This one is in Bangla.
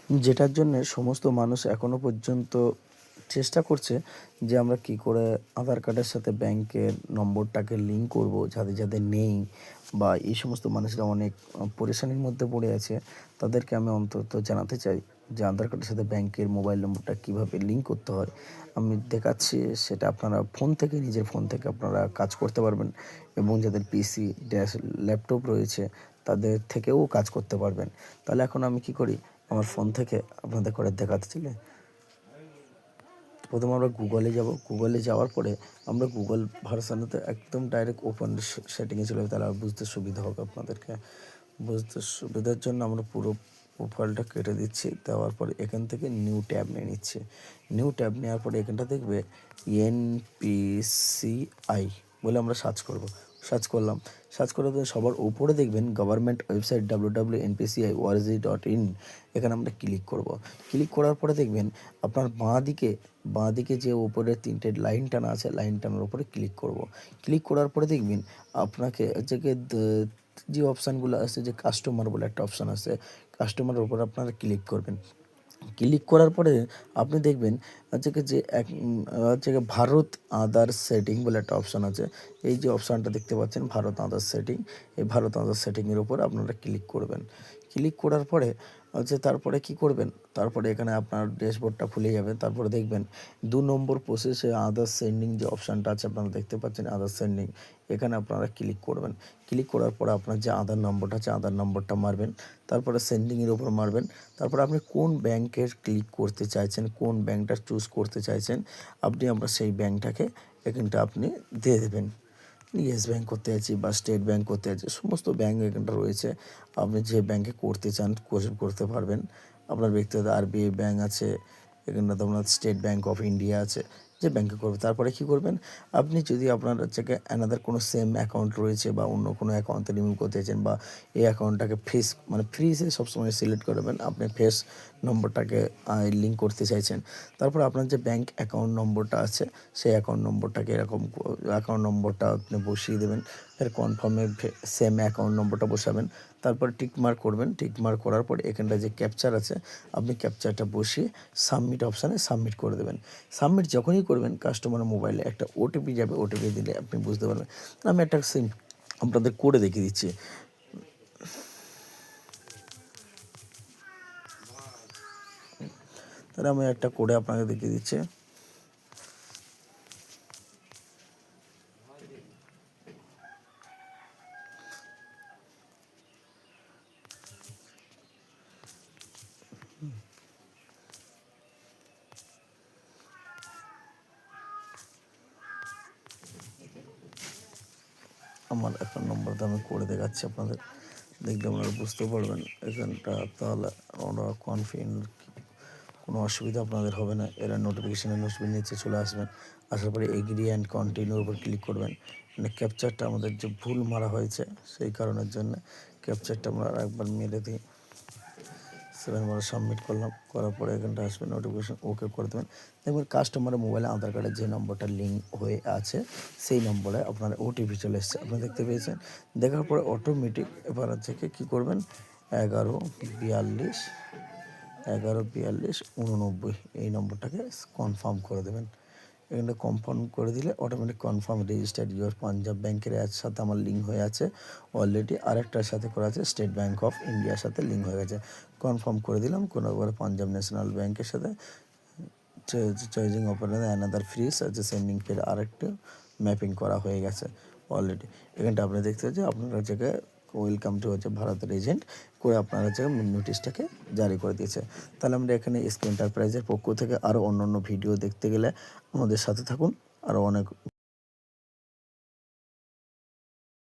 যেটার জন্যে সমস্ত মানুষ এখনও পর্যন্ত চেষ্টা করছে যে আমরা কী করে আধার কার্ডের সাথে ব্যাংকের নম্বরটাকে লিঙ্ক করব, যাদের যাদের নেই বা এই সমস্ত মানুষরা অনেক পরেশানির মধ্যে পড়ে আছে। তাদেরকে আমি অন্তত জানাতে চাই যে আধার কার্ডের সাথে ব্যাংকের মোবাইল নম্বরটা কীভাবে লিঙ্ক করতে হয়। আমি দেখাচ্ছি, সেটা আপনারা ফোন থেকে, নিজের ফোন থেকে আপনারা কাজ করতে পারবেন এবং যাদের পিসি ল্যাপটপ রয়েছে তাদের থেকেও কাজ করতে পারবেন। তাহলে এখন আমি কি করি, আমার ফোন থেকে আপনাদের করে দেখাতে চাইলে প্রথমে আমরা গুগলে যাব। গুগলে যাওয়ার পরে আমরা গুগল ভার্সানেতে একদম ডাইরেক্ট ওপেন সেটিংয়ে চলে যাবে, তাহলে বুঝতে সুবিধা হবে আপনাদেরকে। বুঝতে সুবিধার জন্য আমরা পুরো প্রোফাইলটা কেটে দিচ্ছি। দেওয়ার পরে এখান থেকে নিউ ট্যাব নিয়ে নিচ্ছি। নিউ ট্যাব নেওয়ার পরে এখানটা দেখবে NPCI বলে আমরা সার্চ করব। সার্চ করলাম, সার্চ করে সবার উপরে দেখবেন গভর্নমেন্ট ওয়েবসাইট www.npci.org.in। এখানে আমরা ক্লিক করব। ক্লিক করার পরে দেখবেন আপনার বাঁ দিকে যে উপরে 3টে লাইন টানা আছে, লাইন টানার উপরে ক্লিক করব। ক্লিক করার পরে দেখবেন আপনাকে যে অপশানগুলো আছে, যে কাস্টমার বলে একটা অপশান আছে, কাস্টমারের উপর আপনারা ক্লিক করবেন। ক্লিক করার পরে আপনি দেখবেন ভারত আধার সেটিং বলে একটা অপশান আছে। এই যে অপশানটা দেখতে পাচ্ছেন ভারত আধার সেটিং, এই ভারত আধার সেটিংয়ের উপর আপনারা ক্লিক করবেন। ক্লিক করার পরে তারপরে কি করবেন, তারপরে এখানে আপনার ড্যাশবোর্ডটা খুলে যাবে। তারপরে দেখবেন 2 নম্বর প্রসেসে আধার সেন্ডিং যে অপশানটা আছে আপনারা দেখতে পাচ্ছেন, আধার সেন্ডিং, এখানে আপনারা ক্লিক করবেন। ক্লিক করার পরে আপনার যে আধার নম্বরটা আছে, আধার নম্বরটা মারবেন। তারপরে সেন্ডিংয়ের উপর মারবেন। তারপরে আপনি কোন ব্যাংকের ক্লিক করতে চাইছেন, কোন ব্যাংকটা চুজ করতে চাইছেন, আমরা সেই ব্যাংকটাকে এখানটা আপনি দিয়ে দেবেন। ইয়েস ব্যাংক করতে চাইছি বা স্টেট ব্যাংক করতে চাইছি, সমস্ত ব্যাংক এখানটা রয়েছে। আপনি যে ব্যাংকে করতে চান করতে পারবেন। আপনার ব্যক্তিগত RBI ব্যাংক আছে, এখানটাতে আপনার স্টেট ব্যাংক অফ ইন্ডিয়া আছে, যে ব্যাংকে করবে। তারপরে কি করবেন, আপনি যদি আপনার অ্যানাদার কোনো সেম অ্যাকাউন্ট রয়েছে বা অন্য কোনো অ্যাকাউন্টে রিমুভ করতে চাইছেন বা এই অ্যাকাউন্টটাকে ফ্রিজে সবসময় সিলেক্ট করবেন, আপনি ফেস নম্বরটাকে লিঙ্ক করতে চাইছেন। তারপর আপনার যে ব্যাংক অ্যাকাউন্ট নম্বরটা আছে, সেই অ্যাকাউন্ট নম্বরটাকে এরকম অ্যাকাউন্ট নম্বরটা আপনি বসিয়ে দেবেন। এর কনফার্মে সেম অ্যাকাউন্ট নম্বরটা বসাবেন। তারপর টিকমার্ক করবেন। টিকমার্ক করার পর এখানটা যে ক্যাপচার আছে, আপনি ক্যাপচারটা বসিয়ে সাবমিট অপশানে সাবমিট করে দেবেন। সাবমিট যখনই করবেন কাস্টমারের মোবাইলে একটা OTP যাবে। OTP দিলে আপনি বুঝতে পারবেন। আমি একটা আপনাদের করে দেখিয়ে দিচ্ছি। তাহলে আমি একটা করে আপনাকে দেখিয়ে দিচ্ছি। আমার অ্যাকাউন্ট নম্বরটা আমি করে দেখাচ্ছি আপনাদের, দেখলে আপনারা বুঝতে পারবেন এখানটা। তাহলে আমরা কনফিডেন্ট, কোনো অসুবিধা আপনাদের হবে না। এরা নোটিফিকেশানের নিচে চলে আসবেন। আসার পরে এগ্রি অ্যান্ড কন্টিনিউর উপর ক্লিক করবেন। মানে ক্যাপচারটা আমাদের যে ভুল মারা হয়েছে, সেই কারণের জন্য ক্যাপচারটা আমরা একবার মেরে দিই। 7 আমরা সাবমিট করলাম। করার পরে এখানটা আসবে নোটিফিকেশান, ওকে করে দেবেন। দেখবেন কাস্টমারের মোবাইলে আধার কার্ডের যে নম্বরটা লিঙ্ক হয়ে আছে, সেই নম্বরে আপনার OTP চলে এসছে, আপনি দেখতে পেয়েছেন। দেখার পরে অটোমেটিক এবার কী করবেন, 1142 এই নম্বরটাকে কনফার্ম করে দেবেন। এখানে কনফার্ম করে দিলে automatic confirm registered your Punjab ব্যাংকের সাথে আমার লিঙ্ক হয়ে আছে অলরেডি। আরেকটার সাথে করা আছে স্টেট ব্যাংক অফ ইন্ডিয়ার সাথে লিঙ্ক হয়ে গেছে। কনফার্ম করে দিলাম। করে পাঞ্জাব ন্যাশনাল ব্যাংকের সাথে চার্জিং অপারেটর অ্যানাদার ফ্রিজ আছে, সেন্ডিং পের আরেকটা ম্যাপিং করা হয়ে গেছে অলরেডি। এখানটা আপনি দেখতে পাচ্ছেন আপনার ওয়েলকাম টু ভারতের এজেন্ট করে আপনার নোটিশটাকে জারি করে দিয়েছে। তাহলে আমরা এখানে এসকে এন্টারপ্রাইজের পক্ষ থেকে আরও অন্য ভিডিও দেখতে গেলে আমাদের সাথে থাকুন। আরও অনেক